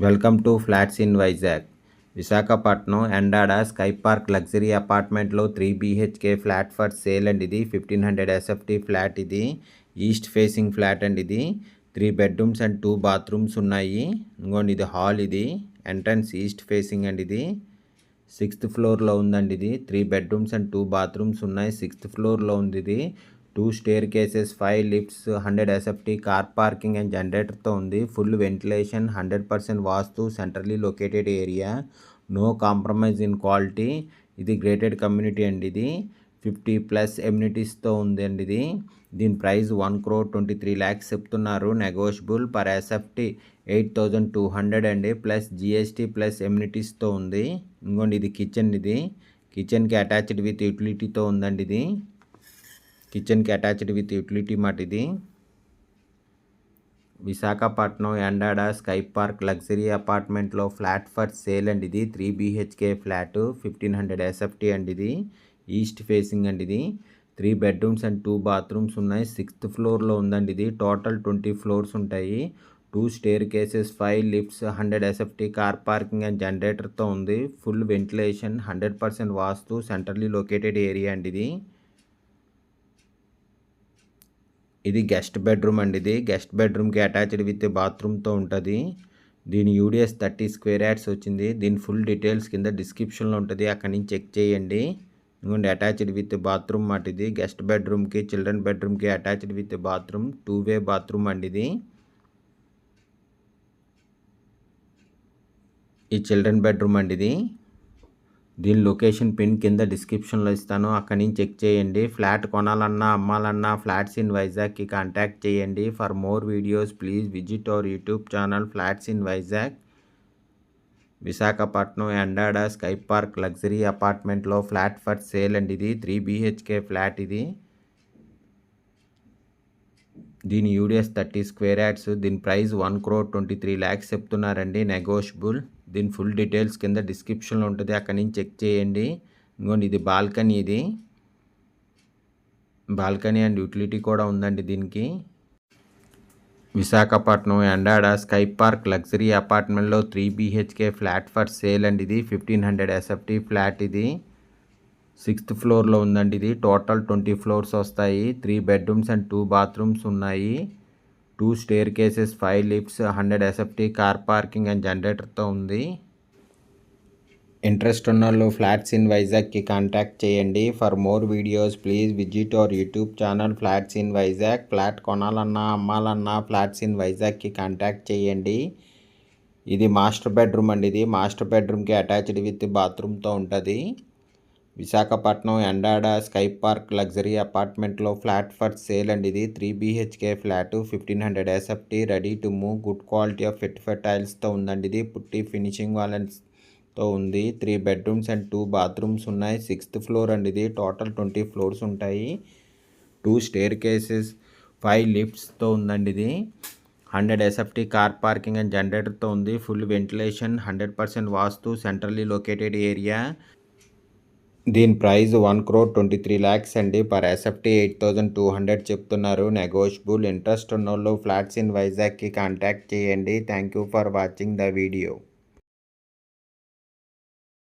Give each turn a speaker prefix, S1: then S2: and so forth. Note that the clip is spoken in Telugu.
S1: Welcome to flats in Vizag. Visakhapatnam Endada sky park luxury అపార్ట్మెంట్లో 3 BHK ఫ్లాట్ ఫర్ సేల్ అండి. ఇది 1500 SFT ఫ్లాట్. ఇది ఈస్ట్ ఫేసింగ్ ఫ్లాట్ అండి. ఇది 3 బెడ్రూమ్స్ అండ్ 2 బాత్రూమ్స్ ఉన్నాయి. ఇంకోండి ఇది హాల్. ఇది ఎంట్రన్స్ ఈస్ట్ ఫేసింగ్ అండి. ఇది 6th ఫ్లోర్లో ఉందండి. ఇది 3 బెడ్రూమ్స్ అండ్ 2 బాత్రూమ్స్ ఉన్నాయి. 6th ఫ్లోర్లో ఉంది. ఇది 2 staircases, 5 lifts, 100 SFT car parking and జనరేటర్తో ఉంది. Full ventilation, 100% vastu, centrally located area, no compromise in quality. ఇది గ్రేటెడ్ కమ్యూనిటీ అండి. ఇది 50+ ఎమ్యూనిటీస్తో ఉంది అండి. ఇది దీని ప్రైస్ 1,23 lakhs చెప్తున్నారు. నెగోషియబుల్. పర్ SFT 8,200 అండి, ప్లస్ GST ప్లస్ ఎమ్యూనిటీస్తో ఉంది. ఇంకోండి ఇది కిచెన్. ఇది కిచెన్కి అటాచ్డ్ విత్ యూటిలిటీతో ఉందండి. ఇది కిచెన్కి అటాచ్డ్ విత్ యూటిలిటీ మాట. ఇది Visakhapatnam Endada sky park luxury అపార్ట్మెంట్లో ఫ్లాట్ ఫర్ సేల్ అండి. ఇది 3 BHK ఫ్లాట్, 1500 SFT అండి. ఇది ఈస్ట్ ఫేసింగ్ అండి. ఇది 3 బెడ్రూమ్స్ అండ్ 2 బాత్రూమ్స్ ఉన్నాయి. 6th ఫ్లోర్లో ఉందండి. ఇది టోటల్ 20 ఫ్లోర్స్ ఉంటాయి. 2 staircases, 5 lifts, 100 SFT car parking and జనరేటర్తో ఉంది. Full ventilation, 100% vastu, centrally located area అండి. ఇది గెస్ట్ బెడ్రూమ్ అండి. ఇది గెస్ట్ బెడ్రూమ్కి అటాచ్డ్ విత్ బాత్రూమ్తో ఉంటుంది. దీని UDS 30 square yards వచ్చింది. దీని ఫుల్ డీటెయిల్స్ కింద డిస్క్రిప్షన్లో ఉంటుంది, అక్కడి నుంచి చెక్ చేయండి. ఇంకోండి అటాచ్డ్ విత్ బాత్రూమ్ మాట. ఇది గెస్ట్ బెడ్రూమ్కి, చిల్డ్రన్ బెడ్రూమ్కి attached with bathroom, 2-way bathroom అండి. ఈ చిల్డ్రన్ బెడ్రూమ్ అండి. ఇది దీని లొకేషన్ పిన్ కింద డిస్క్రిప్షన్లో ఇస్తాను, అక్కడి నుంచి చెక్ చేయండి. ఫ్లాట్ కొనాలన్నా అమ్మాలన్నా ఫ్లాట్స్ ఇన్ వైజాగ్కి కాంటాక్ట్ చేయండి. For more videos please visit our YouTube channel flats in Vizag. Visakhapatnam Endada sky park luxury అపార్ట్మెంట్లో ఫ్లాట్ ఫర్ సేల్ అండి. ఇది 3 BHK ఫ్లాట్. ఇది దీని UDS 30 square yards. దీని ప్రైస్ 1,23 lakhs చెప్తున్నారండి. నెగోషియబుల్. దీని ఫుల్ డీటెయిల్స్ కింద డిస్క్రిప్షన్లో ఉంటుంది, అక్కడి నుంచి చెక్ చేయండి. ఇంకోండి ఇది బాల్కనీ. ఇది బాల్కనీ అండ్ యూటిలిటీ కూడా ఉందండి దీనికి. Visakhapatnam Endada sky park luxury అపార్ట్మెంట్లో 3 BHK ఫ్లాట్ ఫర్ సేల్ అండి. ఇది 1500 SFT ఫ్లాట్. ఇది 6th ఫ్లోర్లో ఉందండి. ఇది టోటల్ 20 ఫ్లోర్స్ వస్తాయి. 3 బెడ్రూమ్స్ అండ్ 2 బాత్రూమ్స్ ఉన్నాయి. 2 staircases, 5 lifts, 100 SFT car parking and జనరేటర్తో ఉంది. ఇంట్రెస్ట్ ఉన్న వాళ్ళు ఫ్లాట్స్ ఇన్ వైజాగ్కి కాంటాక్ట్ చేయండి. For more videos please visit our YouTube channel flats in Vizag. Flat కొనాలన్నా అమ్మాలన్నా ఫ్లాట్స్ ఇన్ వైజాగ్కి కాంటాక్ట్ చేయండి. ఇది మాస్టర్ బెడ్రూమ్ అండి. ఇది మాస్టర్ బెడ్రూమ్కి అటాచ్డ్ విత్ బాత్రూమ్తో ఉంటుంది. Visakhapatnam Endada sky park luxury అపార్ట్మెంట్లో ఫ్లాట్ ఫర్ సేల్ అండి. ఇది 3 BHK flat, 1500 SFT, ready to move, good quality of fit టైల్స్తో ఉందండి. ఇది పుట్టి ఫినిషింగ్ వాలెన్స్తో ఉంది. 3 బెడ్రూమ్స్ అండ్ 2 బాత్రూమ్స్ ఉన్నాయి. 6th ఫ్లోర్ అండి. ఇది టోటల్ 20 ఫ్లోర్స్ ఉంటాయి. 2 స్టేర్ కేసెస్, 5 లిఫ్ట్స్తో ఉందండి. ఇది 100 SFT కార్ పార్కింగ్ అండ్ జనరేటర్తో ఉంది. Full ventilation, 100% vastu, centrally located area. దీని ప్రైస్ 1,23 lakhs అండి. పర్ SFT 8,200 చెప్తున్నారు. నెగోషియబుల్. ఇంట్రెస్ట్ ఉన్నోళ్ళు ఫ్లాట్స్ ఇన్ వైజాగ్కి కాంటాక్ట్ చేయండి. Thank you for watching the video.